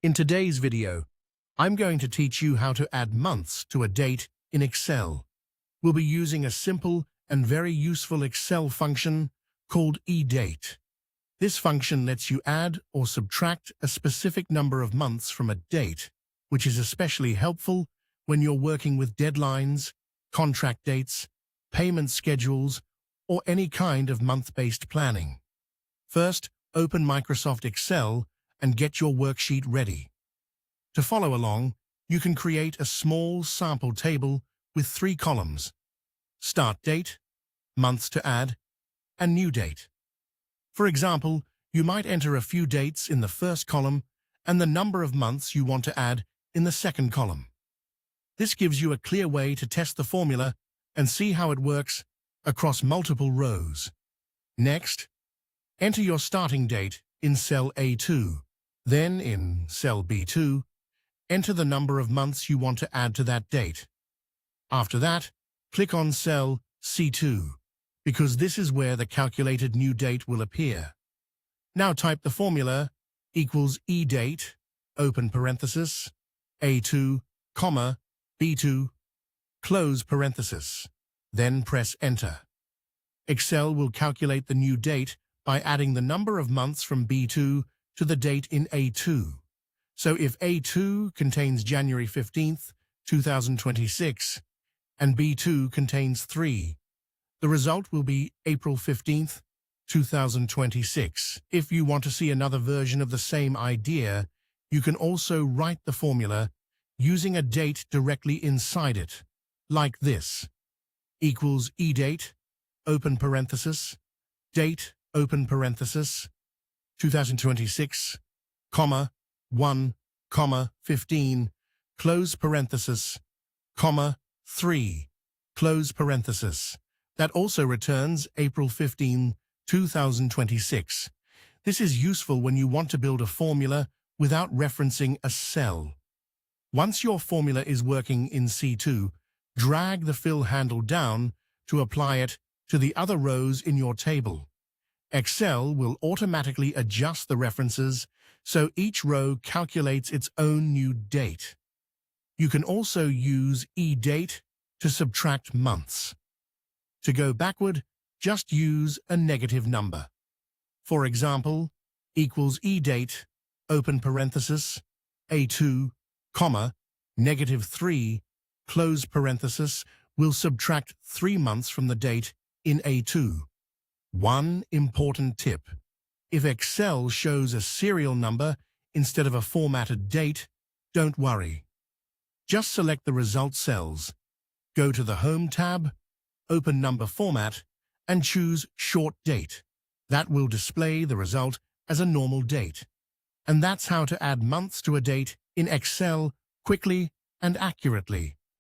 In today's video, I'm going to teach you how to add months to a date in Excel. We'll be using a simple and very useful Excel function called EDATE. This function lets you add or subtract a specific number of months from a date, which is especially helpful when you're working with deadlines, contract dates, payment schedules, or any kind of month-based planning. First, open Microsoft Excel and get your worksheet ready. To follow along, you can create a small sample table with 3 columns: Start Date, Months to Add, and New Date. For example, you might enter a few dates in the first column and the number of months you want to add in the second column. This gives you a clear way to test the formula and see how it works across multiple rows. Next, enter your starting date in cell A2. Then, in cell B2, enter the number of months you want to add to that date. After that, click on cell C2, because this is where the calculated new date will appear. Now type the formula equals EDATE, open parenthesis, A2, comma, B2, close parenthesis. Then press Enter. Excel will calculate the new date by adding the number of months from B2 to the date in A2. So if A2 contains January 15th, 2026, and B2 contains 3, the result will be April 15th, 2026. If you want to see another version of the same idea, you can also write the formula using a date directly inside it, like this: equals EDATE, open parenthesis, date, open parenthesis, 2026, comma, 1, comma, 15, close parenthesis, comma, 3, close parenthesis. That also returns April 15, 2026. This is useful when you want to build a formula without referencing a cell. Once your formula is working in C2, drag the fill handle down to apply it to the other rows in your table. Excel will automatically adjust the references so each row calculates its own new date. You can also use EDATE to subtract months. To go backward, just use a negative number. For example, equals EDATE, open parenthesis, A2, comma, -3, close parenthesis, will subtract 3 months from the date in A2. One important tip: if Excel shows a serial number instead of a formatted date, don't worry. Just select the result cells, go to the Home tab, open Number Format, and choose Short Date. That will display the result as a normal date. And that's how to add months to a date in Excel quickly and accurately.